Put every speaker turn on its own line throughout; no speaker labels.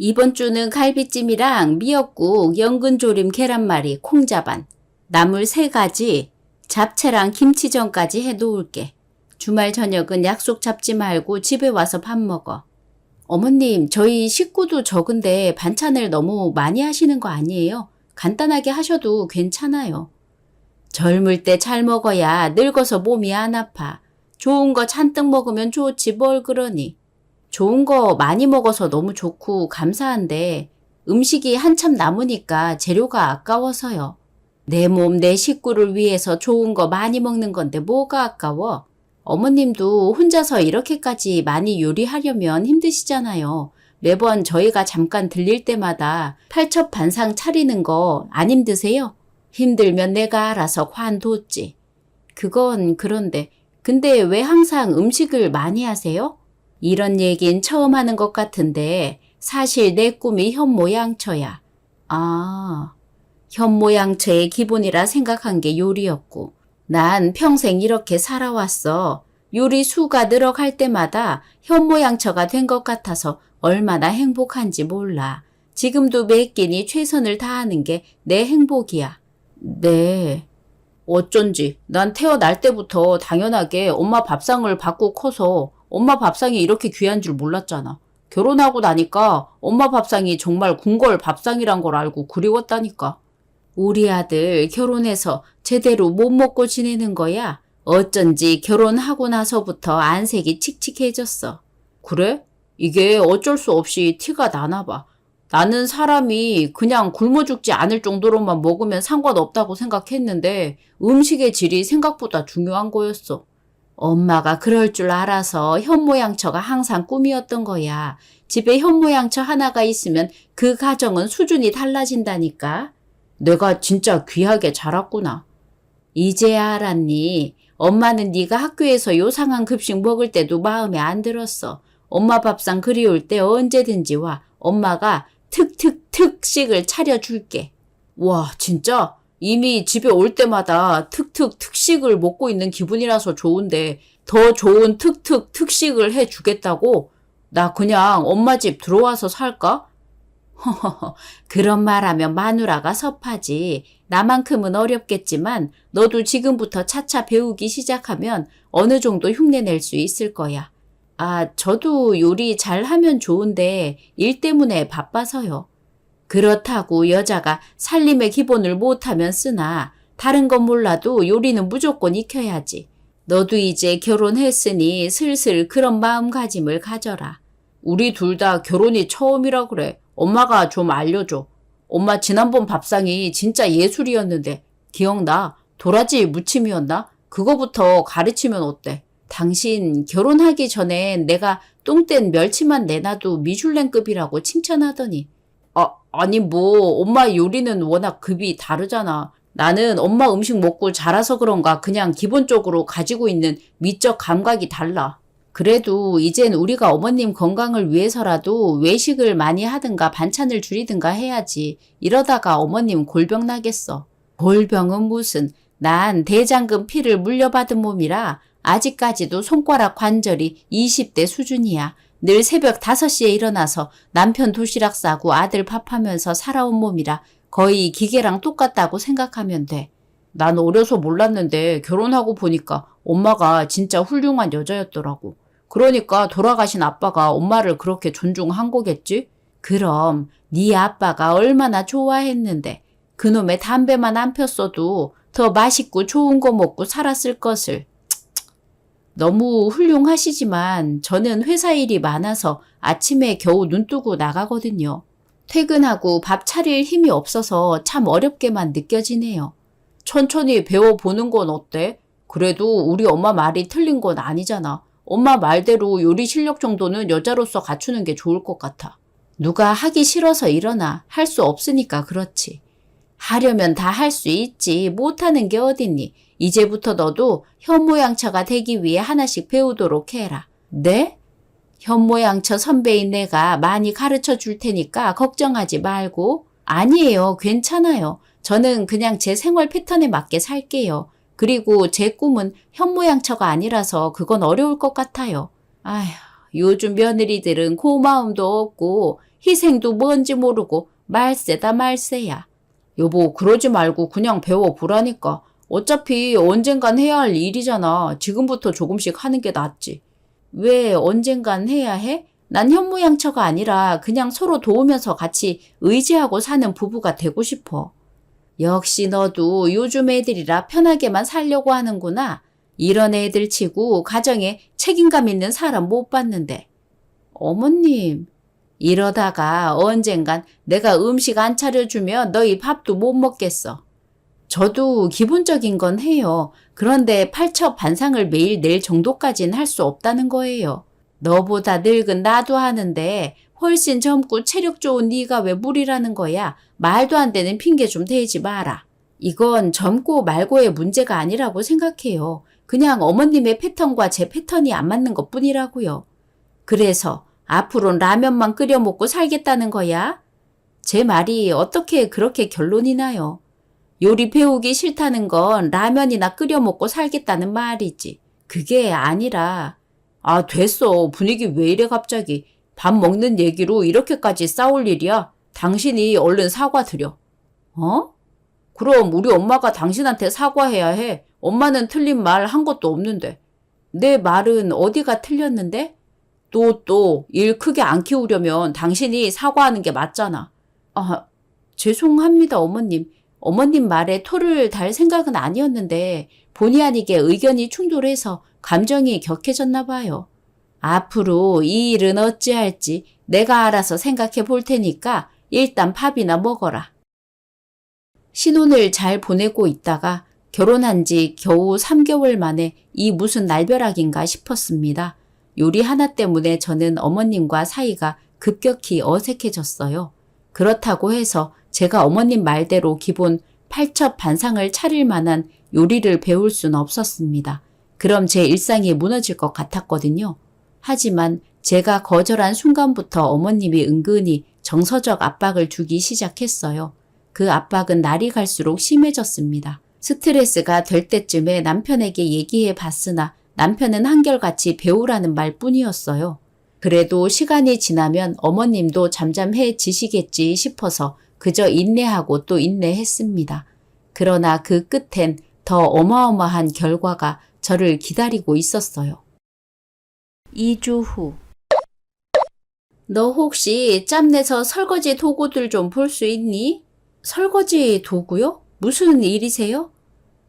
이번 주는 갈비찜이랑 미역국, 연근조림 계란말이, 콩자반, 나물 3가지, 잡채랑 김치전까지 해놓을게. 주말 저녁은 약속 잡지 말고 집에 와서 밥 먹어. 어머님, 저희 식구도 적은데 반찬을 너무 많이 하시는 거 아니에요? 간단하게 하셔도 괜찮아요. 젊을 때 잘 먹어야 늙어서 몸이 안 아파. 좋은 거 잔뜩 먹으면 좋지 뭘 그러니. 좋은 거 많이 먹어서 너무 좋고 감사한데 음식이 한참 남으니까 재료가 아까워서요. 내 몸, 내 식구를 위해서 좋은 거 많이 먹는 건데 뭐가 아까워? 어머님도 혼자서 이렇게까지 많이 요리하려면 힘드시잖아요. 매번 저희가 잠깐 들릴 때마다 팔첩반상 차리는 거 안 힘드세요? 힘들면 내가 알아서 관뒀지. 그건 그런데 근데 왜 항상 음식을 많이 하세요? 이런 얘긴 처음 하는 것 같은데 사실 내 꿈이 현모양처야. 아, 현모양처의 기본이라 생각한 게 요리였고 난 평생 이렇게 살아왔어. 요리 수가 늘어갈 때마다 현모양처가 된 것 같아서 얼마나 행복한지 몰라. 지금도 매 끼니 최선을 다하는 게 내 행복이야. 네. 어쩐지 난 태어날 때부터 당연하게 엄마 밥상을 받고 커서 엄마 밥상이 이렇게 귀한 줄 몰랐잖아. 결혼하고 나니까 엄마 밥상이 정말 궁궐 밥상이란 걸 알고 그리웠다니까. 우리 아들 결혼해서 제대로 못 먹고 지내는 거야. 어쩐지 결혼하고 나서부터 안색이 칙칙해졌어. 그래? 이게 어쩔 수 없이 티가 나나 봐. 나는 사람이 그냥 굶어 죽지 않을 정도로만 먹으면 상관없다고 생각했는데 음식의 질이 생각보다 중요한 거였어. 엄마가 그럴 줄 알아서 현모양처가 항상 꿈이었던 거야. 집에 현모양처 하나가 있으면 그 가정은 수준이 달라진다니까. 내가 진짜 귀하게 자랐구나. 이제야 알았니? 엄마는 네가 학교에서 요상한 급식 먹을 때도 마음에 안 들었어. 엄마 밥상 그리울 때 언제든지 와. 엄마가 특식을 차려줄게. 와, 진짜? 이미 집에 올 때마다 특식을 먹고 있는 기분이라서 좋은데 더 좋은 특식을 해주겠다고? 나 그냥 엄마 집 들어와서 살까? 허허허, 그런 말하면 마누라가 섭하지. 나만큼은 어렵겠지만 너도 지금부터 차차 배우기 시작하면 어느 정도 흉내낼 수 있을 거야. 아, 저도 요리 잘하면 좋은데 일 때문에 바빠서요. 그렇다고 여자가 살림의 기본을 못하면 쓰나 다른 건 몰라도 요리는 무조건 익혀야지. 너도 이제 결혼했으니 슬슬 그런 마음가짐을 가져라. 우리 둘 다 결혼이 처음이라 그래. 엄마가 좀 알려줘. 엄마 지난번 밥상이 진짜 예술이었는데 기억나? 도라지 무침이었나? 그거부터 가르치면 어때? 당신 결혼하기 전엔 내가 똥된 멸치만 내놔도 미슐랭급이라고 칭찬하더니 아니 뭐 엄마 요리는 워낙 급이 다르잖아. 나는 엄마 음식 먹고 자라서 그런가 그냥 기본적으로 가지고 있는 미적 감각이 달라. 그래도 이젠 우리가 어머님 건강을 위해서라도 외식을 많이 하든가 반찬을 줄이든가 해야지. 이러다가 어머님 골병 나겠어. 골병은 무슨. 난 대장금 피를 물려받은 몸이라 아직까지도 손가락 관절이 20대 수준이야. 늘 새벽 5시에 일어나서 남편 도시락 싸고 아들 밥하면서 살아온 몸이라 거의 기계랑 똑같다고 생각하면 돼. 난 어려서 몰랐는데 결혼하고 보니까 엄마가 진짜 훌륭한 여자였더라고. 그러니까 돌아가신 아빠가 엄마를 그렇게 존중한 거겠지? 그럼 네 아빠가 얼마나 좋아했는데 그놈의 담배만 안 폈어도 더 맛있고 좋은 거 먹고 살았을 것을. 너무 훌륭하시지만 저는 회사 일이 많아서 아침에 겨우 눈 뜨고 나가거든요. 퇴근하고 밥 차릴 힘이 없어서 참 어렵게만 느껴지네요. 천천히 배워보는 건 어때? 그래도 우리 엄마 말이 틀린 건 아니잖아. 엄마 말대로 요리 실력 정도는 여자로서 갖추는 게 좋을 것 같아. 누가 하기 싫어서 일어나 할 수 없으니까 그렇지. 하려면 다 할 수 있지. 못하는 게 어딨니? 이제부터 너도 현모양처가 되기 위해 하나씩 배우도록 해라. 네? 현모양처 선배인 내가 많이 가르쳐 줄 테니까 걱정하지 말고. 아니에요. 괜찮아요. 저는 그냥 제 생활 패턴에 맞게 살게요. 그리고 제 꿈은 현모양처가 아니라서 그건 어려울 것 같아요. 아휴, 요즘 며느리들은 고마움도 없고 희생도 뭔지 모르고 말세다 말세야. 여보, 그러지 말고 그냥 배워보라니까. 어차피 언젠간 해야 할 일이잖아. 지금부터 조금씩 하는 게 낫지. 왜 언젠간 해야 해? 난 현모양처가 아니라 그냥 서로 도우면서 같이 의지하고 사는 부부가 되고 싶어. 역시 너도 요즘 애들이라 편하게만 살려고 하는구나. 이런 애들 치고 가정에 책임감 있는 사람 못 봤는데. 어머님, 이러다가 언젠간 내가 음식 안 차려주면 너희 밥도 못 먹겠어. 저도 기본적인 건 해요. 그런데 팔첩반상을 매일 낼 정도까진 할 수 없다는 거예요. 너보다 늙은 나도 하는데 훨씬 젊고 체력 좋은 네가 왜 무리라는 거야. 말도 안 되는 핑계 좀 대지 마라. 이건 젊고 말고의 문제가 아니라고 생각해요. 그냥 어머님의 패턴과 제 패턴이 안 맞는 것뿐이라고요. 그래서 앞으로는 라면만 끓여 먹고 살겠다는 거야? 제 말이 어떻게 그렇게 결론이 나요? 요리 배우기 싫다는 건 라면이나 끓여 먹고 살겠다는 말이지. 그게 아니라 아, 됐어. 분위기 왜 이래 갑자기. 밥 먹는 얘기로 이렇게까지 싸울 일이야? 당신이 얼른 사과드려. 어? 그럼 우리 엄마가 당신한테 사과해야 해. 엄마는 틀린 말 한 것도 없는데. 내 말은 어디가 틀렸는데? 또 일 크게 안 키우려면 당신이 사과하는 게 맞잖아. 아, 죄송합니다, 어머님. 어머님 말에 토를 달 생각은 아니었는데 본의 아니게 의견이 충돌해서 감정이 격해졌나 봐요. 앞으로 이 일은 어찌할지 내가 알아서 생각해 볼 테니까 일단 밥이나 먹어라. 신혼을 잘 보내고 있다가 결혼한 지 겨우 3개월 만에 이 무슨 날벼락인가 싶었습니다. 요리 하나 때문에 저는 어머님과 사이가 급격히 어색해졌어요. 그렇다고 해서 제가 어머님 말대로 기본 팔첩반상을 차릴 만한 요리를 배울 순 없었습니다. 그럼 제 일상이 무너질 것 같았거든요. 하지만 제가 거절한 순간부터 어머님이 은근히 정서적 압박을 주기 시작했어요. 그 압박은 날이 갈수록 심해졌습니다. 스트레스가 될 때쯤에 남편에게 얘기해 봤으나 남편은 한결같이 배우라는 말뿐이었어요. 그래도 시간이 지나면 어머님도 잠잠해지시겠지 싶어서 그저 인내하고 또 인내했습니다. 그러나 그 끝엔 더 어마어마한 결과가 저를 기다리고 있었어요. 2주 후. 너 혹시 짬내서 설거지 도구들 좀 볼 수 있니? 설거지 도구요? 무슨 일이세요?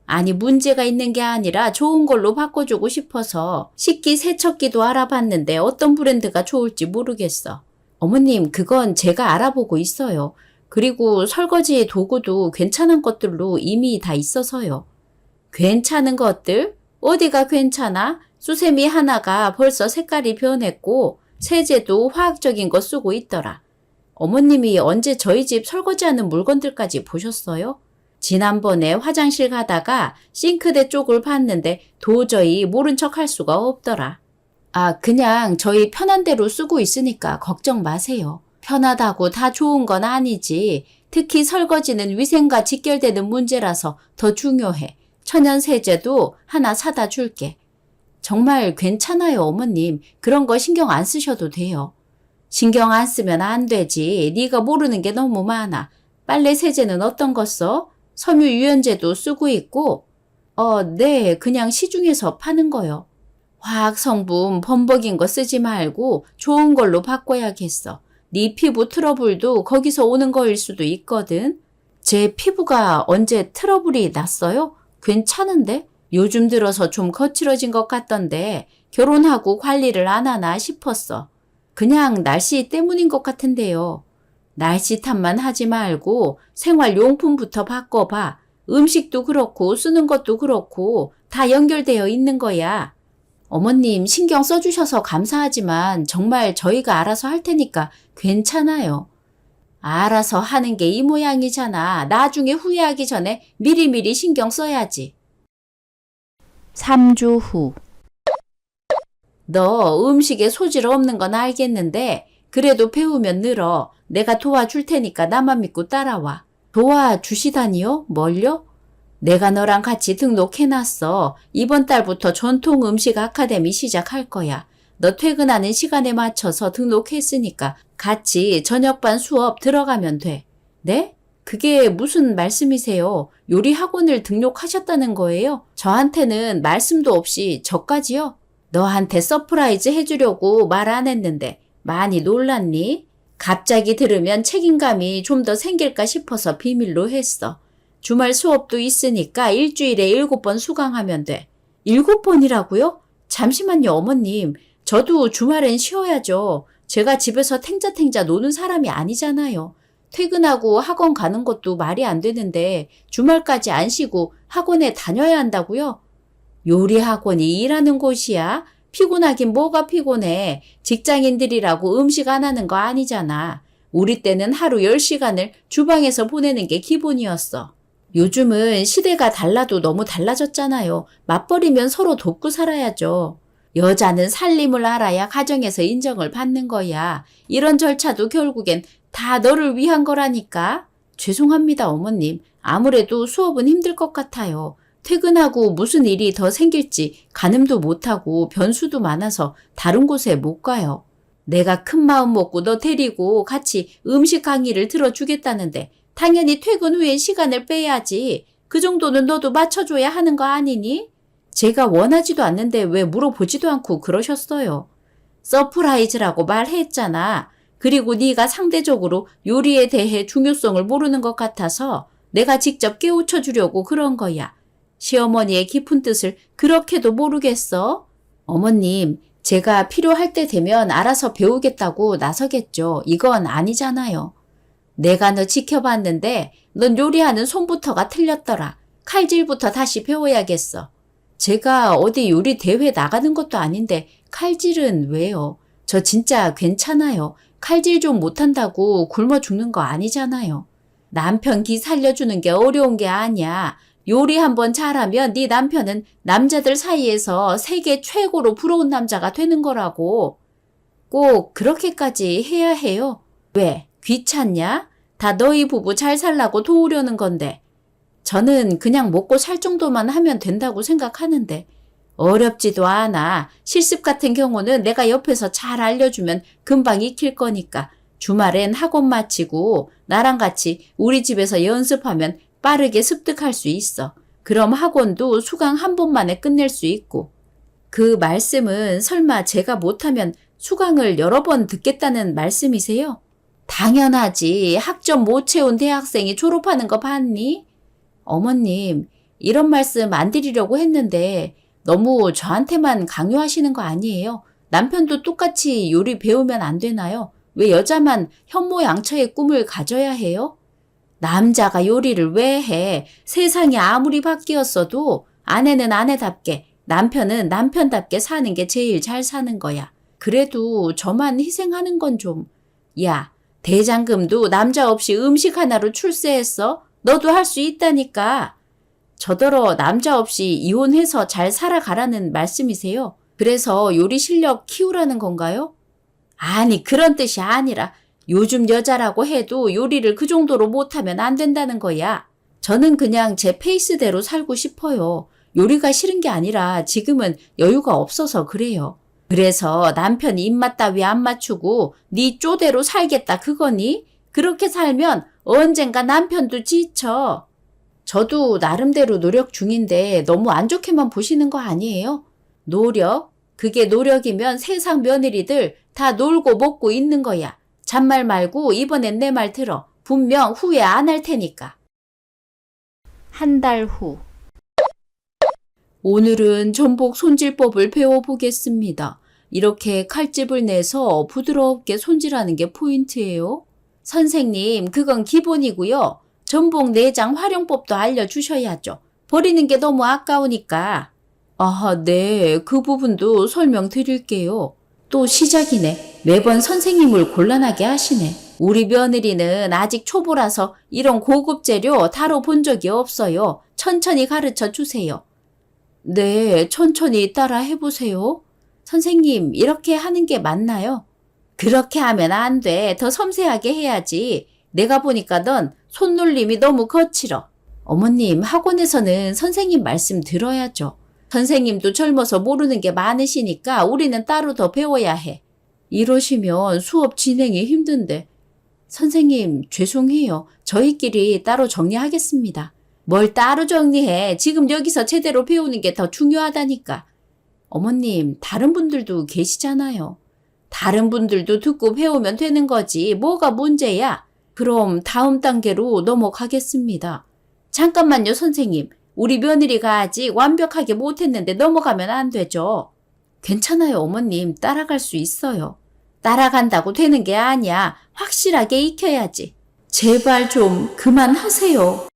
아니, 문제가 있는 게 아니라 좋은 걸로 바꿔주고 싶어서 식기 세척기도 알아봤는데 어떤 브랜드가 좋을지 모르겠어. 어머님, 그건 제가 알아보고 있어요. 그리고 설거지 도구도 괜찮은 것들로 이미 다 있어서요. 괜찮은 것들? 어디가 괜찮아? 수세미 하나가 벌써 색깔이 변했고 세제도 화학적인 거 쓰고 있더라. 어머님이 언제 저희 집 설거지하는 물건들까지 보셨어요? 지난번에 화장실 가다가 싱크대 쪽을 봤는데 도저히 모른 척 할 수가 없더라. 아, 그냥 저희 편한 대로 쓰고 있으니까 걱정 마세요. 편하다고 다 좋은 건 아니지. 특히 설거지는 위생과 직결되는 문제라서 더 중요해. 천연 세제도 하나 사다 줄게. 정말 괜찮아요, 어머님. 그런 거 신경 안 쓰셔도 돼요. 신경 안 쓰면 안 되지. 네가 모르는 게 너무 많아. 빨래 세제는 어떤 거 써? 섬유 유연제도 쓰고 있고. 네, 그냥 시중에서 파는 거요. 화학 성분 범벅인 거 쓰지 말고 좋은 걸로 바꿔야겠어. 네 피부 트러블도 거기서 오는 거일 수도 있거든. 제 피부가 언제 트러블이 났어요? 괜찮은데? 요즘 들어서 좀 거칠어진 것 같던데 결혼하고 관리를 안 하나 싶었어. 그냥 날씨 때문인 것 같은데요. 날씨 탓만 하지 말고 생활용품부터 바꿔봐. 음식도 그렇고 쓰는 것도 그렇고 다 연결되어 있는 거야. 어머님 신경 써주셔서 감사하지만 정말 저희가 알아서 할 테니까 괜찮아요. 알아서 하는 게 이 모양이잖아. 나중에 후회하기 전에 미리미리 신경 써야지. 3주 후. 너 음식에 소질 없는 건 알겠는데 그래도 배우면 늘어. 내가 도와줄 테니까 나만 믿고 따라와. 도와주시다니요? 뭘요? 내가 너랑 같이 등록해놨어. 이번 달부터 전통 음식 아카데미 시작할 거야. 너 퇴근하는 시간에 맞춰서 등록했으니까 같이 저녁반 수업 들어가면 돼. 네? 그게 무슨 말씀이세요? 요리 학원을 등록하셨다는 거예요? 저한테는 말씀도 없이 저까지요? 너한테 서프라이즈 해주려고 말 안 했는데 많이 놀랐니? 갑자기 들으면 책임감이 좀 더 생길까 싶어서 비밀로 했어. 주말 수업도 있으니까 일주일에 7번 수강하면 돼. 7번이라고요? 잠시만요, 어머님. 저도 주말엔 쉬어야죠. 제가 집에서 탱자탱자 노는 사람이 아니잖아요. 퇴근하고 학원 가는 것도 말이 안 되는데 주말까지 안 쉬고 학원에 다녀야 한다고요? 요리 학원이 일하는 곳이야? 피곤하긴 뭐가 피곤해. 직장인들이라고 음식 안 하는 거 아니잖아. 우리 때는 하루 10시간을 주방에서 보내는 게 기본이었어. 요즘은 시대가 달라도 너무 달라졌잖아요. 맞벌이면 서로 돕고 살아야죠. 여자는 살림을 알아야 가정에서 인정을 받는 거야. 이런 절차도 결국엔 다 너를 위한 거라니까. 죄송합니다, 어머님. 아무래도 수업은 힘들 것 같아요. 퇴근하고 무슨 일이 더 생길지 가늠도 못하고 변수도 많아서 다른 곳에 못 가요. 내가 큰 마음 먹고 너 데리고 같이 음식 강의를 들어주겠다는데 당연히 퇴근 후에 시간을 빼야지. 그 정도는 너도 맞춰줘야 하는 거 아니니? 제가 원하지도 않는데 왜 물어보지도 않고 그러셨어요. 서프라이즈라고 말했잖아. 그리고 네가 상대적으로 요리에 대해 중요성을 모르는 것 같아서 내가 직접 깨우쳐 주려고 그런 거야. 시어머니의 깊은 뜻을 그렇게도 모르겠어? 어머님, 제가 필요할 때 되면 알아서 배우겠다고 나서겠죠. 이건 아니잖아요. 내가 너 지켜봤는데 넌 요리하는 손부터가 틀렸더라. 칼질부터 다시 배워야겠어. 제가 어디 요리 대회 나가는 것도 아닌데 칼질은 왜요? 저 진짜 괜찮아요. 칼질 좀 못한다고 굶어 죽는 거 아니잖아요. 남편 기 살려주는 게 어려운 게 아니야. 요리 한번 잘하면 네 남편은 남자들 사이에서 세계 최고로 부러운 남자가 되는 거라고. 꼭 그렇게까지 해야 해요? 왜? 귀찮냐? 다 너희 부부 잘 살라고 도우려는 건데. 저는 그냥 먹고 살 정도만 하면 된다고 생각하는데 어렵지도 않아. 실습 같은 경우는 내가 옆에서 잘 알려주면 금방 익힐 거니까 주말엔 학원 마치고 나랑 같이 우리 집에서 연습하면 빠르게 습득할 수 있어. 그럼 학원도 수강 한 번만에 끝낼 수 있고. 그 말씀은 설마 제가 못하면 수강을 여러 번 듣겠다는 말씀이세요? 당연하지. 학점 못 채운 대학생이 졸업하는 거 봤니? 어머님, 이런 말씀 안 드리려고 했는데 너무 저한테만 강요하시는 거 아니에요? 남편도 똑같이 요리 배우면 안 되나요? 왜 여자만 현모양처의 꿈을 가져야 해요? 남자가 요리를 왜 해? 세상이 아무리 바뀌었어도 아내는 아내답게, 남편은 남편답게 사는 게 제일 잘 사는 거야. 그래도 저만 희생하는 건 좀. 야, 대장금도 남자 없이 음식 하나로 출세했어? 너도 할 수 있다니까. 저더러 남자 없이 이혼해서 잘 살아가라는 말씀이세요? 그래서 요리 실력 키우라는 건가요? 아니, 그런 뜻이 아니라 요즘 여자라고 해도 요리를 그 정도로 못하면 안 된다는 거야. 저는 그냥 제 페이스대로 살고 싶어요. 요리가 싫은 게 아니라 지금은 여유가 없어서 그래요. 그래서 남편 입맛 따위 안 맞추고 네 쪼대로 살겠다 그거니? 그렇게 살면 언젠가 남편도 지쳐. 저도 나름대로 노력 중인데 너무 안 좋게만 보시는 거 아니에요? 노력? 그게 노력이면 세상 며느리들 다 놀고 먹고 있는 거야. 잔말 말고 이번엔 내 말 들어. 분명 후회 안 할 테니까. 한 달 후. 오늘은 전복 손질법을 배워보겠습니다. 이렇게 칼집을 내서 부드럽게 손질하는 게 포인트예요. 선생님, 그건 기본이고요. 전복 내장 활용법도 알려주셔야죠. 버리는 게 너무 아까우니까. 아, 네. 그 부분도 설명드릴게요. 또 시작이네. 매번 선생님을 곤란하게 하시네. 우리 며느리는 아직 초보라서 이런 고급 재료 다뤄본 적이 없어요. 천천히 가르쳐 주세요. 네, 천천히 따라 해보세요. 선생님, 이렇게 하는 게 맞나요? 그렇게 하면 안 돼. 더 섬세하게 해야지. 내가 보니까 넌 손놀림이 너무 거칠어. 어머님, 학원에서는 선생님 말씀 들어야죠. 선생님도 젊어서 모르는 게 많으시니까 우리는 따로 더 배워야 해. 이러시면 수업 진행이 힘든데. 선생님, 죄송해요. 저희끼리 따로 정리하겠습니다. 뭘 따로 정리해. 지금 여기서 제대로 배우는 게 더 중요하다니까. 어머님, 다른 분들도 계시잖아요. 다른 분들도 듣고 배우면 되는 거지. 뭐가 문제야? 그럼 다음 단계로 넘어가겠습니다. 잠깐만요, 선생님. 우리 며느리가 아직 완벽하게 못했는데 넘어가면 안 되죠. 괜찮아요, 어머님. 따라갈 수 있어요. 따라간다고 되는 게 아니야. 확실하게 익혀야지. 제발 좀 그만하세요.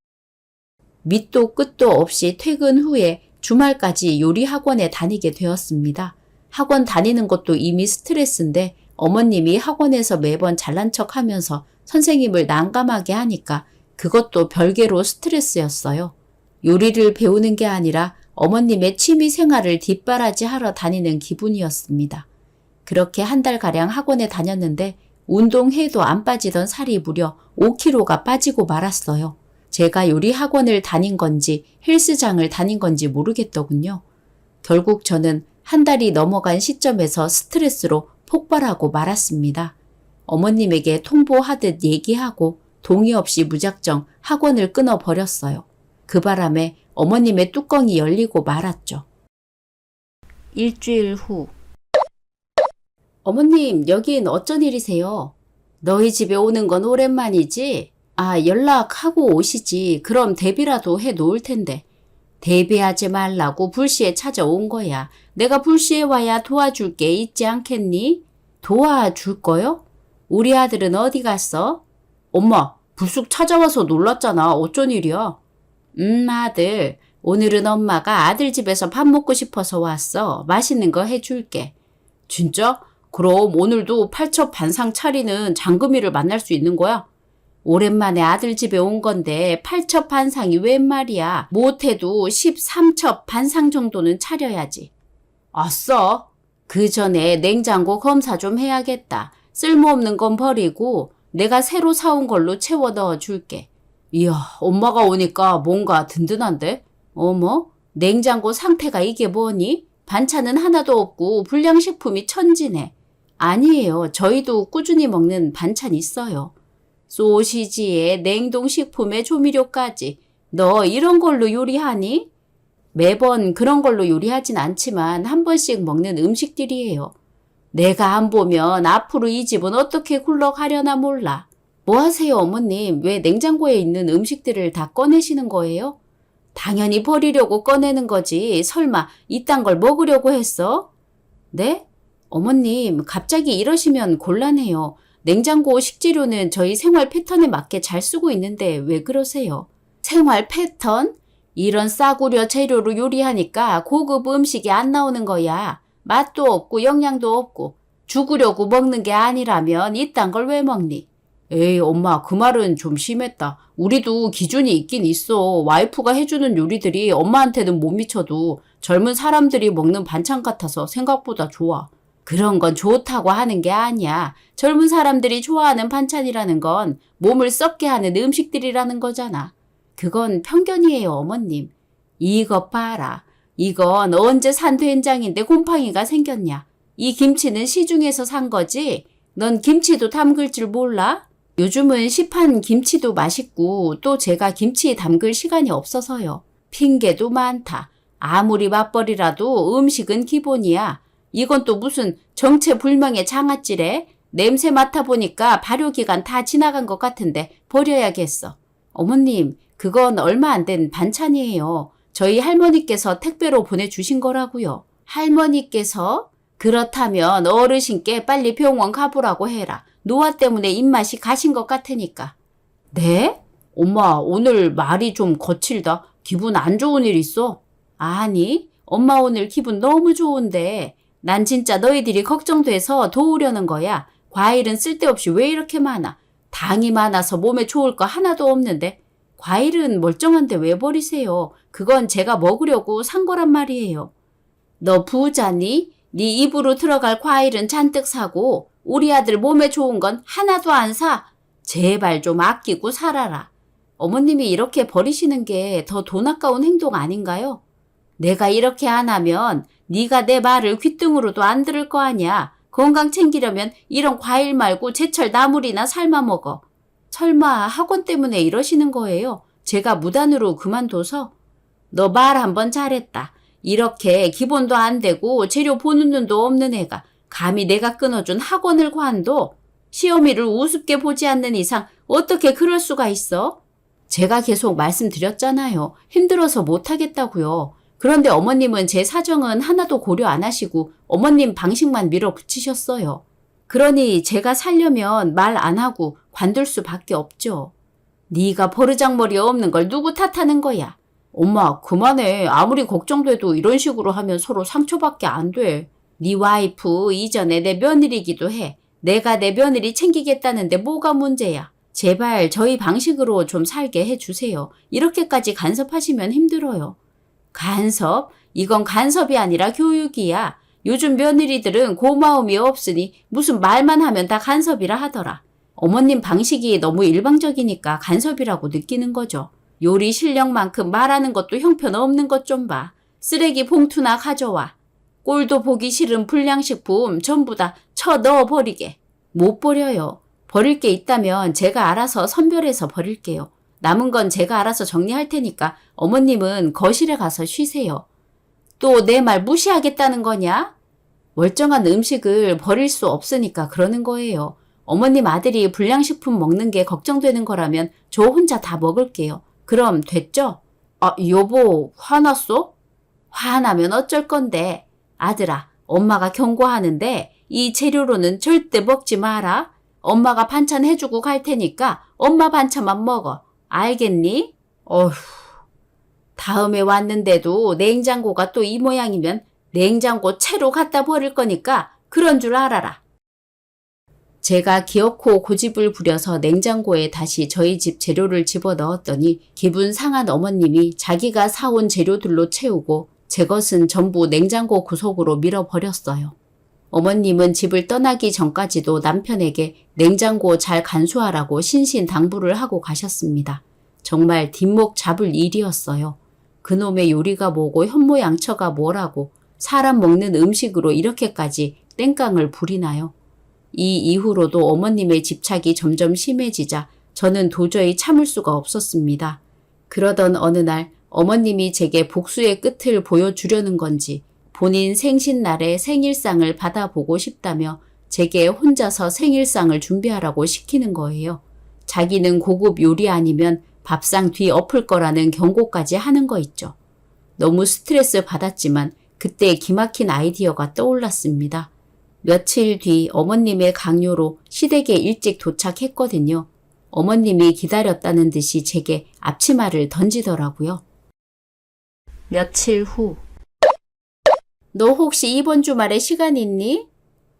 밑도 끝도 없이 퇴근 후에 주말까지 요리 학원에 다니게 되었습니다. 학원 다니는 것도 이미 스트레스인데 어머님이 학원에서 매번 잘난 척 하면서 선생님을 난감하게 하니까 그것도 별개로 스트레스였어요. 요리를 배우는 게 아니라 어머님의 취미 생활을 뒷바라지하러 다니는 기분이었습니다. 그렇게 한 달가량 학원에 다녔는데 운동해도 안 빠지던 살이 무려 5kg가 빠지고 말았어요. 제가 요리 학원을 다닌 건지 헬스장을 다닌 건지 모르겠더군요. 결국 저는 한 달이 넘어간 시점에서 스트레스로 폭발하고 말았습니다. 어머님에게 통보하듯 얘기하고 동의 없이 무작정 학원을 끊어버렸어요. 그 바람에 어머님의 뚜껑이 열리고 말았죠. 일주일 후. 어머님, 여긴 어쩐 일이세요? 너희 집에 오는 건 오랜만이지? 아, 연락하고 오시지. 그럼 대비라도 해 놓을 텐데. 대비하지 말라고 불시에 찾아온 거야. 내가 불시에 와야 도와줄 게 있지 않겠니? 도와줄 거요? 우리 아들은 어디 갔어? 엄마, 불쑥 찾아와서 놀랐잖아. 어쩐 일이야? 아들. 오늘은 엄마가 아들 집에서 밥 먹고 싶어서 왔어. 맛있는 거 해줄게. 진짜? 그럼 오늘도 팔첩 반상 차리는 장금이를 만날 수 있는 거야? 오랜만에 아들 집에 온 건데 팔첩 반상이 웬 말이야. 못해도 13첩 반상 정도는 차려야지. 아싸. 그 전에 냉장고 검사 좀 해야겠다. 쓸모없는 건 버리고 내가 새로 사온 걸로 채워 넣어줄게. 이야, 엄마가 오니까 뭔가 든든한데? 어머, 냉장고 상태가 이게 뭐니? 반찬은 하나도 없고 불량식품이 천지네. 아니에요. 저희도 꾸준히 먹는 반찬 있어요. 소시지에 냉동식품에 조미료까지. 너 이런 걸로 요리하니? 매번 그런 걸로 요리하진 않지만 한 번씩 먹는 음식들이에요. 내가 안 보면 앞으로 이 집은 어떻게 굴러가려나 몰라. 뭐 하세요, 어머님? 왜 냉장고에 있는 음식들을 다 꺼내시는 거예요? 당연히 버리려고 꺼내는 거지. 설마 이딴 걸 먹으려고 했어? 네? 어머님, 갑자기 이러시면 곤란해요. 냉장고 식재료는 저희 생활 패턴에 맞게 잘 쓰고 있는데 왜 그러세요? 생활 패턴? 이런 싸구려 재료로 요리하니까 고급 음식이 안 나오는 거야. 맛도 없고 영양도 없고. 죽으려고 먹는 게 아니라면 이딴 걸 왜 먹니? 에이, 엄마, 그 말은 좀 심했다. 우리도 기준이 있긴 있어. 와이프가 해주는 요리들이 엄마한테는 못 미쳐도 젊은 사람들이 먹는 반찬 같아서 생각보다 좋아. 그런 건 좋다고 하는 게 아니야. 젊은 사람들이 좋아하는 반찬이라는 건 몸을 썩게 하는 음식들이라는 거잖아. 그건 편견이에요, 어머님. 이것 봐라. 이건 언제 산 된장인데 곰팡이가 생겼냐. 이 김치는 시중에서 산 거지? 넌 김치도 담글 줄 몰라? 요즘은 시판 김치도 맛있고 또 제가 김치 담글 시간이 없어서요. 핑계도 많다. 아무리 맞벌이라도 음식은 기본이야. 이건 또 무슨 정체불명의 장아찌래? 냄새 맡아보니까 발효기간 다 지나간 것 같은데 버려야겠어. 어머님, 그건 얼마 안 된 반찬이에요. 저희 할머니께서 택배로 보내주신 거라고요. 할머니께서? 그렇다면 어르신께 빨리 병원 가보라고 해라. 노화 때문에 입맛이 가신 것 같으니까. 네? 엄마, 오늘 말이 좀 거칠다. 기분 안 좋은 일 있어? 아니, 엄마 오늘 기분 너무 좋은데 난 진짜 너희들이 걱정돼서 도우려는 거야. 과일은 쓸데없이 왜 이렇게 많아? 당이 많아서 몸에 좋을 거 하나도 없는데. 과일은 멀쩡한데 왜 버리세요? 그건 제가 먹으려고 산 거란 말이에요. 너 부자니? 네 입으로 들어갈 과일은 잔뜩 사고 우리 아들 몸에 좋은 건 하나도 안 사. 제발 좀 아끼고 살아라. 어머님이 이렇게 버리시는 게 더 돈 아까운 행동 아닌가요? 내가 이렇게 안 하면 네가 내 말을 귓등으로도 안 들을 거 아니야. 건강 챙기려면 이런 과일 말고 제철 나물이나 삶아 먹어. 설마 학원 때문에 이러시는 거예요? 제가 무단으로 그만둬서? 너 말 한번 잘했다. 이렇게 기본도 안 되고 재료 보는 눈도 없는 애가 감히 내가 끊어준 학원을 관둬? 시어미를 우습게 보지 않는 이상 어떻게 그럴 수가 있어? 제가 계속 말씀드렸잖아요. 힘들어서 못하겠다고요. 그런데 어머님은 제 사정은 하나도 고려 안 하시고 어머님 방식만 밀어붙이셨어요. 그러니 제가 살려면 말 안 하고 관둘 수밖에 없죠. 네가 버르장머리 없는 걸 누구 탓하는 거야. 엄마 그만해. 아무리 걱정돼도 이런 식으로 하면 서로 상처밖에 안 돼. 네 와이프 이전에 내 며느리기도 해. 내가 내 며느리 챙기겠다는데 뭐가 문제야. 제발 저희 방식으로 좀 살게 해주세요. 이렇게까지 간섭하시면 힘들어요. 간섭? 이건 간섭이 아니라 교육이야. 요즘 며느리들은 고마움이 없으니 무슨 말만 하면 다 간섭이라 하더라. 어머님 방식이 너무 일방적이니까 간섭이라고 느끼는 거죠. 요리 실력만큼 말하는 것도 형편없는 것 좀 봐. 쓰레기 봉투나 가져와. 꼴도 보기 싫은 불량식품 전부 다 쳐 넣어버리게. 못 버려요. 버릴 게 있다면 제가 알아서 선별해서 버릴게요. 남은 건 제가 알아서 정리할 테니까 어머님은 거실에 가서 쉬세요. 또 내 말 무시하겠다는 거냐? 멀쩡한 음식을 버릴 수 없으니까 그러는 거예요. 어머님 아들이 불량식품 먹는 게 걱정되는 거라면 저 혼자 다 먹을게요. 그럼 됐죠? 아, 여보, 화났어? 화나면 어쩔 건데. 아들아, 엄마가 경고하는데 이 재료로는 절대 먹지 마라. 엄마가 반찬 해주고 갈 테니까 엄마 반찬만 먹어. 알겠니? 어휴, 다음에 왔는데도 냉장고가 또 이 모양이면 냉장고 채로 갖다 버릴 거니까 그런 줄 알아라. 제가 기어코 고집을 부려서 냉장고에 다시 저희 집 재료를 집어넣었더니 기분 상한 어머님이 자기가 사온 재료들로 채우고 제 것은 전부 냉장고 구석으로 밀어버렸어요. 어머님은 집을 떠나기 전까지도 남편에게 냉장고 잘 간수하라고 신신당부를 하고 가셨습니다. 정말 뒷목 잡을 일이었어요. 그놈의 요리가 뭐고 현모양처가 뭐라고 사람 먹는 음식으로 이렇게까지 땡깡을 부리나요? 이 이후로도 어머님의 집착이 점점 심해지자 저는 도저히 참을 수가 없었습니다. 그러던 어느 날 어머님이 제게 복수의 끝을 보여주려는 건지 본인 생신날에 생일상을 받아보고 싶다며 제게 혼자서 생일상을 준비하라고 시키는 거예요. 자기는 고급 요리 아니면 밥상 뒤 엎을 거라는 경고까지 하는 거 있죠. 너무 스트레스 받았지만 그때 기막힌 아이디어가 떠올랐습니다. 며칠 뒤 어머님의 강요로 시댁에 일찍 도착했거든요. 어머님이 기다렸다는 듯이 제게 앞치마를 던지더라고요. 며칠 후. 너 혹시 이번 주말에 시간 있니?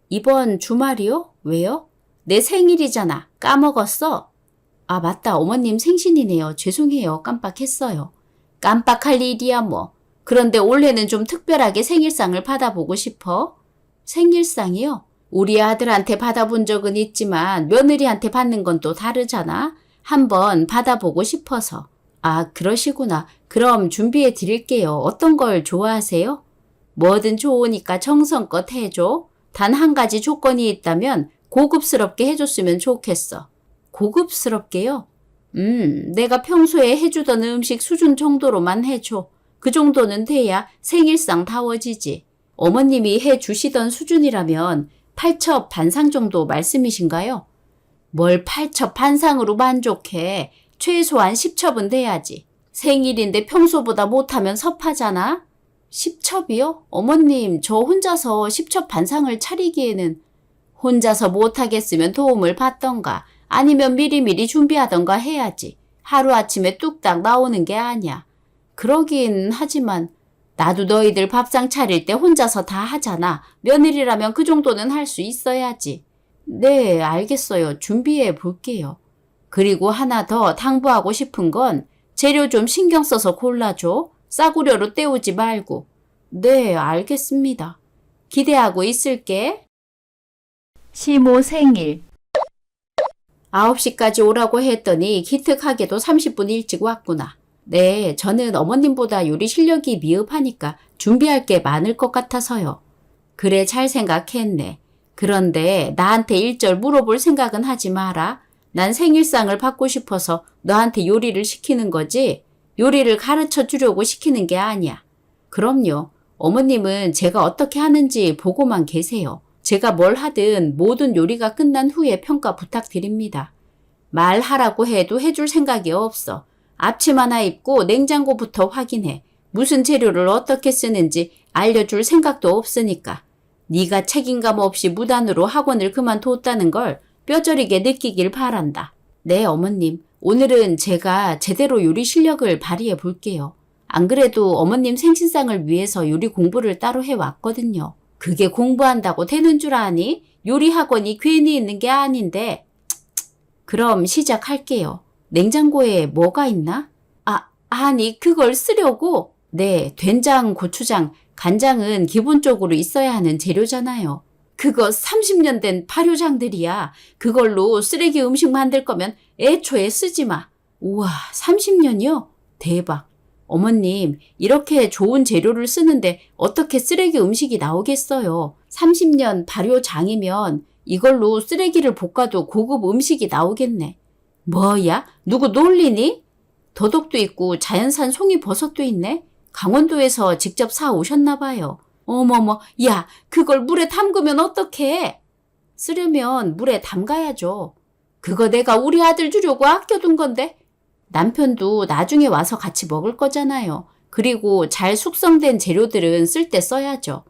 이번 주말이요? 왜요? 내 생일이잖아. 까먹었어? 아, 맞다. 어머님 생신이네요. 죄송해요. 깜빡했어요. 깜빡할 일이야 뭐. 그런데 올해는 좀 특별하게 생일상을 받아보고 싶어. 생일상이요? 우리 아들한테 받아본 적은 있지만 며느리한테 받는 건 또 다르잖아. 한번 받아보고 싶어서. 아, 그러시구나. 그럼 준비해 드릴게요. 어떤 걸 좋아하세요? 뭐든 좋으니까 정성껏 해줘. 단 한 가지 조건이 있다면 고급스럽게 해줬으면 좋겠어. 고급스럽게요? 내가 평소에 해주던 음식 수준 정도로만 해줘. 그 정도는 돼야 생일상다워지지. 어머님이 해주시던 수준이라면 팔첩 반상 정도 말씀이신가요? 뭘 팔첩 반상으로 만족해. 최소한 10첩은 돼야지. 생일인데 평소보다 못하면 섭하잖아. 10첩이요? 어머님, 저 혼자서 10첩 반상을 차리기에는 혼자서 못하겠으면 도움을 받던가 아니면 미리미리 준비하던가 해야지. 하루아침에 뚝딱 나오는 게 아니야. 그러긴 하지만 나도 너희들 밥상 차릴 때 혼자서 다 하잖아. 며느리라면 그 정도는 할 수 있어야지. 네, 알겠어요. 준비해 볼게요. 그리고 하나 더 당부하고 싶은 건 재료 좀 신경 써서 골라줘. 싸구려로 때우지 말고. 네, 알겠습니다. 기대하고 있을게. 시모 생일. 9시까지 오라고 했더니 기특하게도 30분 일찍 왔구나. 네, 저는 어머님보다 요리 실력이 미흡하니까 준비할 게 많을 것 같아서요. 그래, 잘 생각했네. 그런데 나한테 일절 물어볼 생각은 하지 마라. 난 생일상을 받고 싶어서 너한테 요리를 시키는 거지, 요리를 가르쳐 주려고 시키는 게 아니야. 그럼요. 어머님은 제가 어떻게 하는지 보고만 계세요. 제가 뭘 하든 모든 요리가 끝난 후에 평가 부탁드립니다. 말하라고 해도 해줄 생각이 없어. 앞치마 하나 입고 냉장고부터 확인해. 무슨 재료를 어떻게 쓰는지 알려줄 생각도 없으니까. 네가 책임감 없이 무단으로 학원을 그만뒀다는 걸 뼈저리게 느끼길 바란다. 네, 어머님. 오늘은 제가 제대로 요리 실력을 발휘해 볼게요. 안 그래도 어머님 생신상을 위해서 요리 공부를 따로 해왔거든요. 그게 공부한다고 되는 줄 아니? 요리 학원이 괜히 있는 게 아닌데. 그럼 시작할게요. 냉장고에 뭐가 있나? 아니 그걸 쓰려고? 네, 된장, 고추장, 간장은 기본적으로 있어야 하는 재료잖아요. 그거 30년 된 발효장들이야. 그걸로 쓰레기 음식 만들 거면 애초에 쓰지 마. 우와, 30년이요? 대박. 어머님, 이렇게 좋은 재료를 쓰는데 어떻게 쓰레기 음식이 나오겠어요? 30년 발효장이면 이걸로 쓰레기를 볶아도 고급 음식이 나오겠네. 뭐야? 누구 놀리니? 더덕도 있고 자연산 송이버섯도 있네? 강원도에서 직접 사 오셨나 봐요. 어머머, 야, 그걸 물에 담그면 어떡해? 쓰려면 물에 담가야죠. 그거 내가 우리 아들 주려고 아껴둔 건데. 남편도 나중에 와서 같이 먹을 거잖아요. 그리고 잘 숙성된 재료들은 쓸 때 써야죠.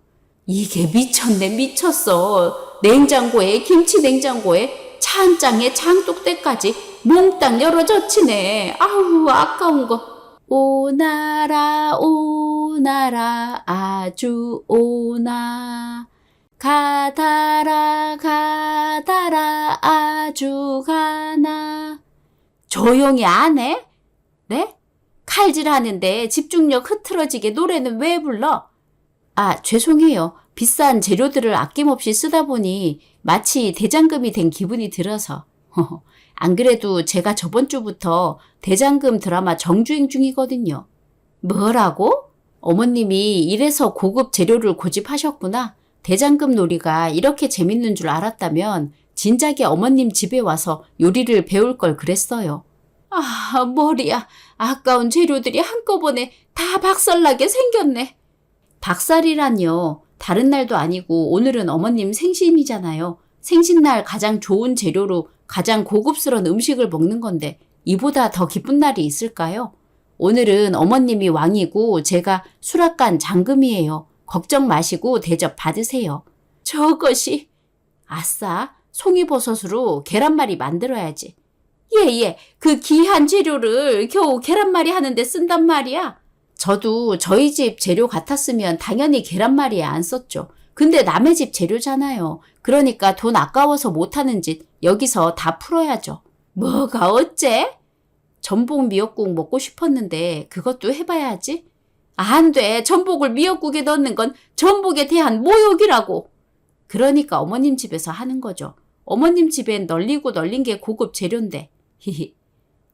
이게 미쳤네, 미쳤어. 냉장고에, 김치 냉장고에, 차 한 장에 장독대까지 몽땅 열어 젖히네. 아우, 아까운 거. 오나라 오나라 아주 오나, 가다라 가다라 아주 가나. 조용히 안 해? 네? 칼질하는데 집중력 흐트러지게 노래는 왜 불러? 죄송해요. 비싼 재료들을 아낌없이 쓰다 보니 마치 대장금이 된 기분이 들어서. 안 그래도 제가 저번 주부터 대장금 드라마 정주행 중이거든요. 뭐라고? 어머님이 이래서 고급 재료를 고집하셨구나. 대장금 놀이가 이렇게 재밌는 줄 알았다면 진작에 어머님 집에 와서 요리를 배울 걸 그랬어요. 머리야. 아까운 재료들이 한꺼번에 다 박살나게 생겼네. 박살이란요. 다른 날도 아니고 오늘은 어머님 생신이잖아요. 생신날 가장 좋은 재료로 가장 고급스러운 음식을 먹는 건데 이보다 더 기쁜 날이 있을까요? 오늘은 어머님이 왕이고 제가 수락관 장금이에요. 걱정 마시고 대접 받으세요. 저것이. 아싸, 송이버섯으로 계란말이 만들어야지. 예, 그 귀한 재료를 겨우 계란말이 하는데 쓴단 말이야. 저도 저희 집 재료 같았으면 당연히 계란말이에 안 썼죠. 근데 남의 집 재료잖아요. 그러니까 돈 아까워서 못하는 짓 여기서 다 풀어야죠. 뭐가 어째? 전복 미역국 먹고 싶었는데 그것도 해봐야지. 안 돼. 전복을 미역국에 넣는 건 전복에 대한 모욕이라고. 그러니까 어머님 집에서 하는 거죠. 어머님 집엔 널리고 널린 게 고급 재료인데. 히히.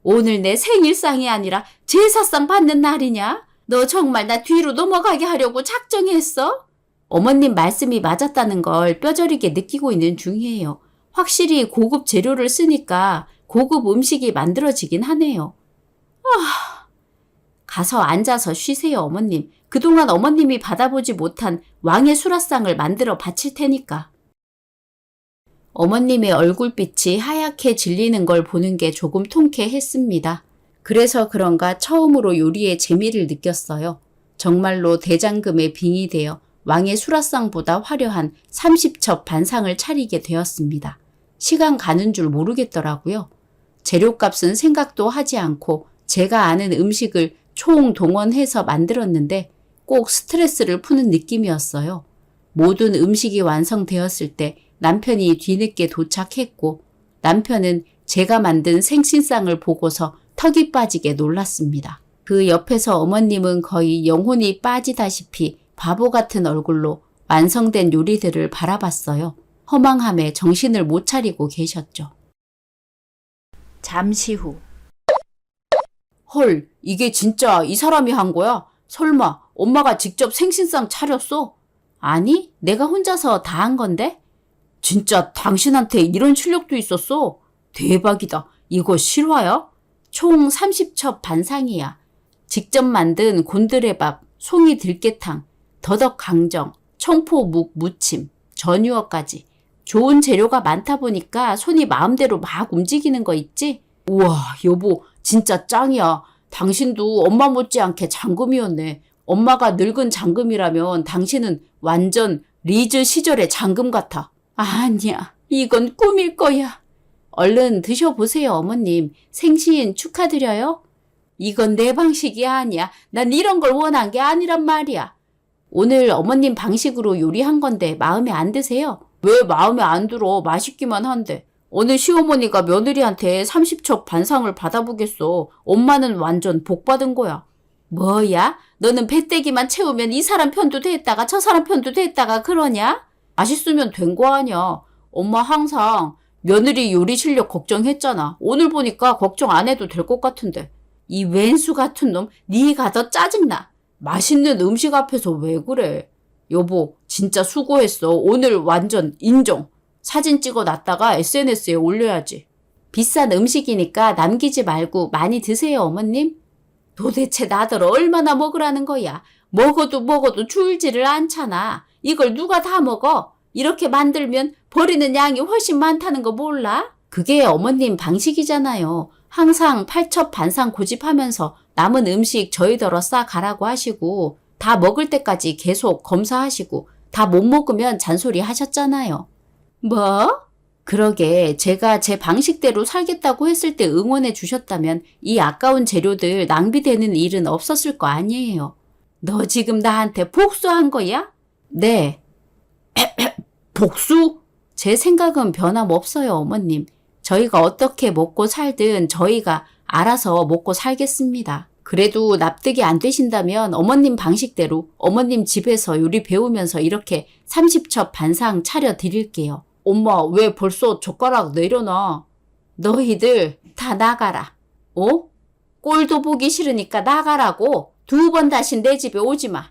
오늘 내 생일상이 아니라 제사상 받는 날이냐? 너 정말 나 뒤로 넘어가게 하려고 작정했어? 어머님 말씀이 맞았다는 걸 뼈저리게 느끼고 있는 중이에요. 확실히 고급 재료를 쓰니까 고급 음식이 만들어지긴 하네요. 가서 앉아서 쉬세요, 어머님. 그동안 어머님이 받아보지 못한 왕의 수라상을 만들어 바칠 테니까. 어머님의 얼굴빛이 하얗게 질리는 걸 보는 게 조금 통쾌했습니다. 그래서 그런가 처음으로 요리에 재미를 느꼈어요. 정말로 대장금에 빙의되어 왕의 수라상보다 화려한 30첩 반상을 차리게 되었습니다. 시간 가는 줄 모르겠더라고요. 재료값은 생각도 하지 않고 제가 아는 음식을 총동원해서 만들었는데 꼭 스트레스를 푸는 느낌이었어요. 모든 음식이 완성되었을 때 남편이 뒤늦게 도착했고 남편은 제가 만든 생신상을 보고서 턱이 빠지게 놀랐습니다. 그 옆에서 어머님은 거의 영혼이 빠지다시피 바보 같은 얼굴로 완성된 요리들을 바라봤어요. 허망함에 정신을 못 차리고 계셨죠. 잠시 후. 헐, 이게 진짜 이 사람이 한 거야? 설마 엄마가 직접 생신상 차렸어? 아니, 내가 혼자서 다 한 건데? 진짜 당신한테 이런 실력도 있었어? 대박이다. 이거 실화야? 총 30첩 반상이야. 직접 만든 곤드레밥, 송이 들깨탕, 더덕 강정, 청포묵 무침, 전유어까지. 좋은 재료가 많다 보니까 손이 마음대로 막 움직이는 거 있지? 우와, 여보, 진짜 짱이야. 당신도 엄마 못지않게 장금이었네. 엄마가 늙은 장금이라면 당신은 완전 리즈 시절의 장금 같아. 아니야, 이건 꿈일 거야. 얼른 드셔보세요, 어머님. 생신 축하드려요. 이건 내 방식이 아니야. 난 이런 걸 원한 게 아니란 말이야. 오늘 어머님 방식으로 요리한 건데 마음에 안 드세요? 왜 마음에 안 들어? 맛있기만 한데. 어느 시어머니가 며느리한테 30첩 반상을 받아보겠어. 엄마는 완전 복 받은 거야. 뭐야? 너는 배때기만 채우면 이 사람 편도 됐다가 저 사람 편도 됐다가 그러냐? 맛있으면 된 거 아니야. 엄마 항상 며느리 요리 실력 걱정했잖아. 오늘 보니까 걱정 안 해도 될 것 같은데. 이 왼수 같은 놈, 네가 더 짜증나. 맛있는 음식 앞에서 왜 그래? 여보, 진짜 수고했어. 오늘 완전 인정. 사진 찍어 놨다가 SNS에 올려야지. 비싼 음식이니까 남기지 말고 많이 드세요, 어머님. 도대체 나들 얼마나 먹으라는 거야. 먹어도 줄지를 않잖아. 이걸 누가 다 먹어? 이렇게 만들면 버리는 양이 훨씬 많다는 거 몰라? 그게 어머님 방식이잖아요. 항상 8첩 반상 고집하면서 남은 음식 저희더러 싸가라고 하시고 다 먹을 때까지 계속 검사하시고 다 못 먹으면 잔소리 하셨잖아요. 뭐? 그러게 제가 제 방식대로 살겠다고 했을 때 응원해 주셨다면 이 아까운 재료들 낭비되는 일은 없었을 거 아니에요. 너 지금 나한테 복수한 거야? 네. 복수? 제 생각은 변함없어요, 어머님. 저희가 어떻게 먹고 살든 저희가 알아서 먹고 살겠습니다. 그래도 납득이 안 되신다면 어머님 방식대로 어머님 집에서 요리 배우면서 이렇게 30첩 반상 차려 드릴게요. 엄마, 왜 벌써 젓가락 내려놔? 너희들 다 나가라. 어? 꼴도 보기 싫으니까 나가라고. 2번 다신 내 집에 오지 마.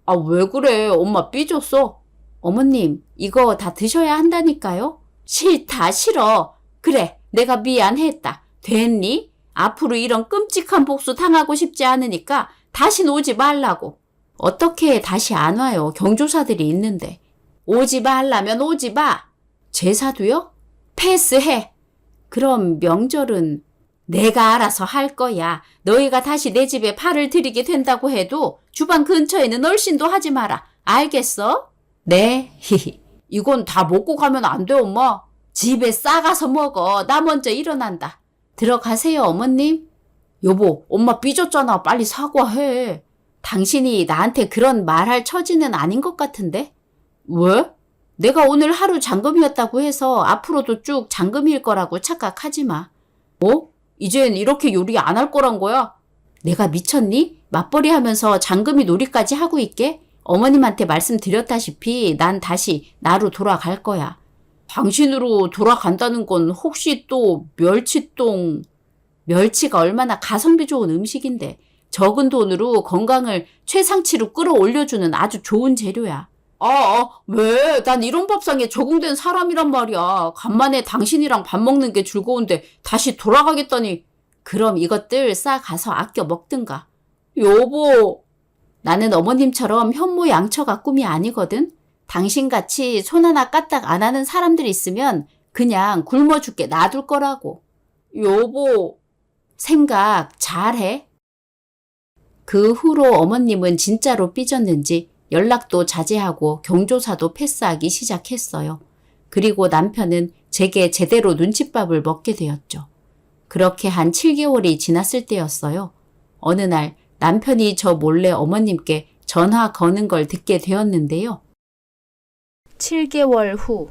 아, 왜 그래? 엄마 삐졌어. 어머님, 이거 다 드셔야 한다니까요? 싫다, 싫어. 그래, 내가 미안했다. 됐니? 앞으로 이런 끔찍한 복수 당하고 싶지 않으니까 다신 오지 말라고. 어떻게 다시 안 와요? 경조사들이 있는데. 오지 말라면 오지 마. 제사도요? 패스해. 그럼 명절은 내가 알아서 할 거야. 너희가 다시 내 집에 팔을 들이게 된다고 해도 주방 근처에는 얼씬도 하지 마라. 알겠어? 네. 이건 다 먹고 가면 안 돼, 엄마. 집에 싸가서 먹어. 나 먼저 일어난다. 들어가세요, 어머님. 여보, 엄마 삐졌잖아. 빨리 사과해. 당신이 나한테 그런 말할 처지는 아닌 것 같은데? 왜? 내가 오늘 하루 장금이었다고 해서 앞으로도 쭉 장금일 거라고 착각하지 마. 뭐? 이젠 이렇게 요리 안 할 거란 거야? 내가 미쳤니? 맞벌이 하면서 장금이 놀이까지 하고 있게? 어머님한테 말씀드렸다시피 난 다시 나로 돌아갈 거야. 당신으로 돌아간다는 건 혹시 또 멸치똥... 멸치가 얼마나 가성비 좋은 음식인데 적은 돈으로 건강을 최상치로 끌어올려주는 아주 좋은 재료야. 왜? 난 이런 밥상에 적응된 사람이란 말이야. 간만에 당신이랑 밥 먹는 게 즐거운데 다시 돌아가겠다니. 그럼 이것들 싸가서 아껴 먹든가. 여보. 나는 어머님처럼 현모양처가 꿈이 아니거든. 당신같이 손 하나 까딱 안 하는 사람들 있으면 그냥 굶어 죽게 놔둘 거라고. 여보. 생각 잘해. 그 후로 어머님은 진짜로 삐졌는지 연락도 자제하고 경조사도 패스하기 시작했어요. 그리고 남편은 제게 제대로 눈칫밥을 먹게 되었죠. 그렇게 한 7개월이 지났을 때였어요. 어느 날 남편이 저 몰래 어머님께 전화 거는 걸 듣게 되었는데요. 7개월 후.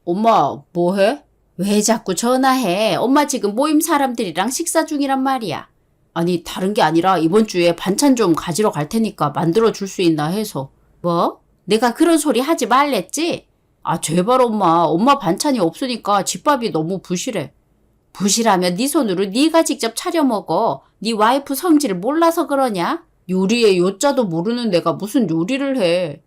엄마, 뭐해? 왜 자꾸 전화해? 엄마 지금 모임 사람들이랑 식사 중이란 말이야. 아니, 다른 게 아니라 이번 주에 반찬 좀 가지러 갈 테니까 만들어줄 수 있나 해서. 뭐? 내가 그런 소리 하지 말랬지? 아, 제발 엄마. 엄마 반찬이 없으니까 집밥이 너무 부실해. 부실하면 네 손으로 네가 직접 차려 먹어. 네 와이프 성질 몰라서 그러냐? 요리의 요자도 모르는 내가 무슨 요리를 해.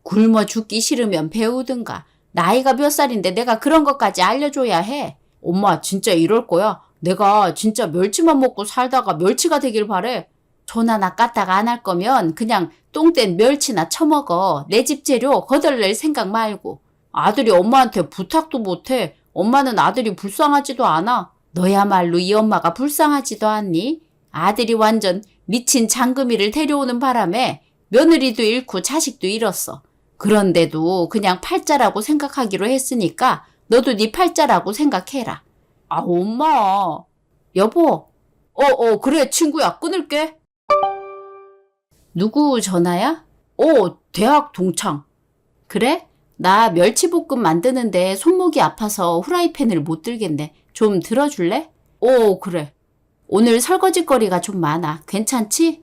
굶어 죽기 싫으면 배우든가. 나이가 몇 살인데 내가 그런 것까지 알려줘야 해. 엄마 진짜 이럴 거야? 내가 진짜 멸치만 먹고 살다가 멸치가 되길 바래. 돈 하나 깠다가 안 할 거면 그냥 똥된 멸치나 처먹어. 내 집 재료 거덜낼 생각 말고. 아들이 엄마한테 부탁도 못해. 엄마는 아들이 불쌍하지도 않아. 너야말로 이 엄마가 불쌍하지도 않니? 아들이 완전 미친 장금이를 데려오는 바람에 며느리도 잃고 자식도 잃었어. 그런데도 그냥 팔자라고 생각하기로 했으니까 너도 네 팔자라고 생각해라. 아, 엄마. 여보. 그래, 친구야. 끊을게. 누구 전화야? 대학 동창. 그래? 나 멸치볶음 만드는데 손목이 아파서 후라이팬을 못 들겠네. 좀 들어줄래? 그래. 오늘 설거지거리가 좀 많아. 괜찮지?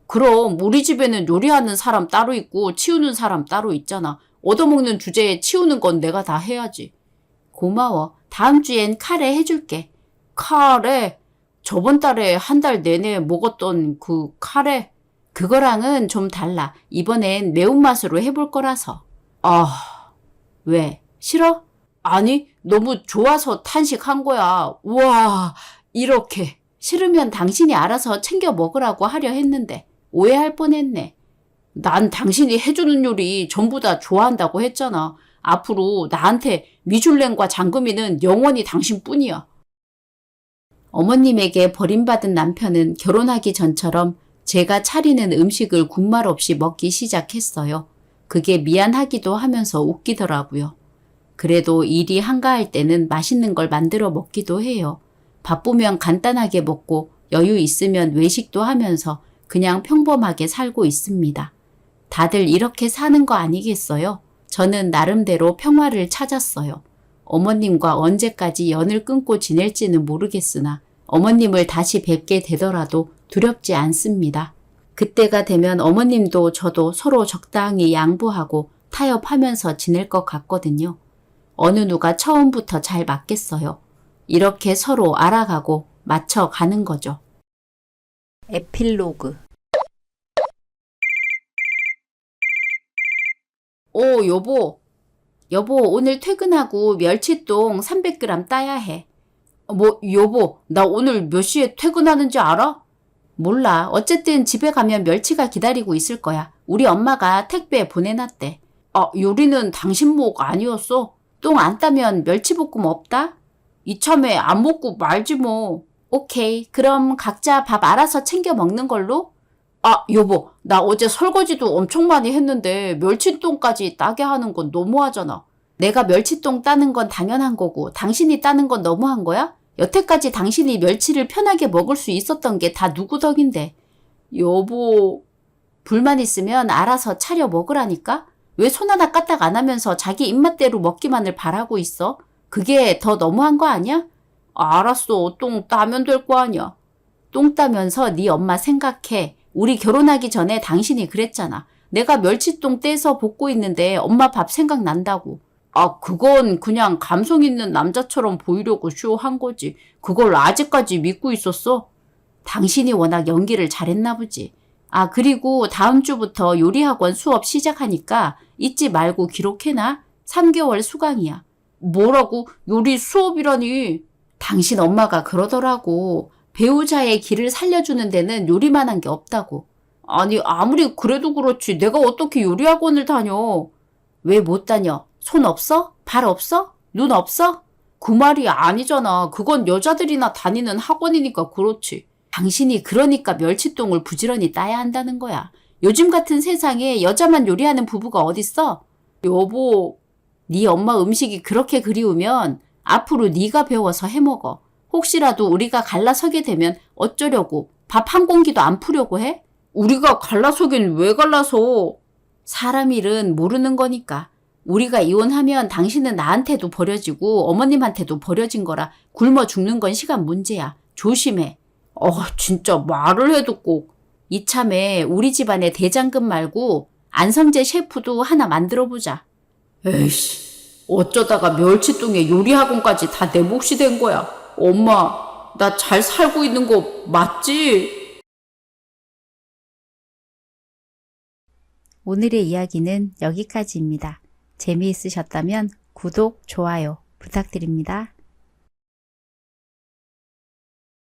그럼 우리 집에는 요리하는 사람 따로 있고 치우는 사람 따로 있잖아. 얻어먹는 주제에 치우는 건 내가 다 해야지. 고마워. 다음 주엔 카레 해줄게. 카레? 저번 달에 한 달 내내 먹었던 그 카레? 그거랑은 좀 달라. 이번엔 매운맛으로 해볼 거라서. 아, 왜? 싫어? 아니, 너무 좋아서 탄식한 거야. 우와, 이렇게. 싫으면 당신이 알아서 챙겨 먹으라고 하려 했는데 오해할 뻔했네. 난 당신이 해주는 요리 전부 다 좋아한다고 했잖아. 앞으로 나한테 미슐랭과 장금이는 영원히 당신뿐이야. 어머님에게 버림받은 남편은 결혼하기 전처럼 제가 차리는 음식을 군말 없이 먹기 시작했어요. 그게 미안하기도 하면서 웃기더라고요. 그래도 일이 한가할 때는 맛있는 걸 만들어 먹기도 해요. 바쁘면 간단하게 먹고 여유 있으면 외식도 하면서 그냥 평범하게 살고 있습니다. 다들 이렇게 사는 거 아니겠어요? 저는 나름대로 평화를 찾았어요. 어머님과 언제까지 연을 끊고 지낼지는 모르겠으나 어머님을 다시 뵙게 되더라도 두렵지 않습니다. 그때가 되면 어머님도 저도 서로 적당히 양보하고 타협하면서 지낼 것 같거든요. 어느 누가 처음부터 잘 맞겠어요. 이렇게 서로 알아가고 맞춰가는 거죠. 에필로그. 여보. 여보, 오늘 퇴근하고 멸치똥 300g 따야 해. 여보, 나 오늘 몇 시에 퇴근하는지 알아? 몰라. 어쨌든 집에 가면 멸치가 기다리고 있을 거야. 우리 엄마가 택배 보내놨대. 요리는 당신 목 아니었어? 똥 안 따면 멸치볶음 없다? 이참에 안 먹고 말지 뭐. 오케이. 그럼 각자 밥 알아서 챙겨 먹는 걸로? 여보, 나 어제 설거지도 엄청 많이 했는데 멸치똥까지 따게 하는 건 너무하잖아. 내가 멸치똥 따는 건 당연한 거고 당신이 따는 건 너무한 거야? 여태까지 당신이 멸치를 편하게 먹을 수 있었던 게 다 누구 덕인데. 여보, 불만 있으면 알아서 차려 먹으라니까? 왜 손 하나 까딱 안 하면서 자기 입맛대로 먹기만을 바라고 있어? 그게 더 너무한 거 아니야? 알았어. 똥 따면 될 거 아니야. 똥 따면서 네 엄마 생각해. 우리 결혼하기 전에 당신이 그랬잖아. 내가 멸치똥 떼서 볶고 있는데 엄마 밥 생각난다고. 그건 그냥 감성 있는 남자처럼 보이려고 쇼한 거지. 그걸 아직까지 믿고 있었어? 당신이 워낙 연기를 잘했나 보지. 그리고 다음 주부터 요리학원 수업 시작하니까 잊지 말고 기록해놔. 3개월 수강이야. 뭐라고? 요리 수업이라니. 당신 엄마가 그러더라고. 배우자의 길을 살려주는 데는 요리만한 게 없다고. 아니, 아무리 그래도 그렇지. 내가 어떻게 요리학원을 다녀? 왜 못 다녀? 손 없어? 발 없어? 눈 없어? 그 말이 아니잖아. 그건 여자들이나 다니는 학원이니까 그렇지. 당신이 그러니까 멸치똥을 부지런히 따야 한다는 거야. 요즘 같은 세상에 여자만 요리하는 부부가 어딨어? 여보, 네 엄마 음식이 그렇게 그리우면 앞으로 네가 배워서 해먹어. 혹시라도 우리가 갈라서게 되면 어쩌려고? 밥 한 공기도 안 푸려고 해? 우리가 갈라서긴 왜 갈라서? 사람 일은 모르는 거니까. 우리가 이혼하면 당신은 나한테도 버려지고 어머님한테도 버려진 거라 굶어 죽는 건 시간 문제야. 조심해. 진짜 말을 해도 꼭. 이참에 우리 집안의 대장금 말고 안성재 셰프도 하나 만들어보자. 에이씨, 어쩌다가 멸치똥에 요리학원까지 다 내 몫이 된 거야. 엄마, 나 잘 살고 있는 거 맞지? 오늘의 이야기는 여기까지입니다. 재미있으셨다면 구독, 좋아요 부탁드립니다.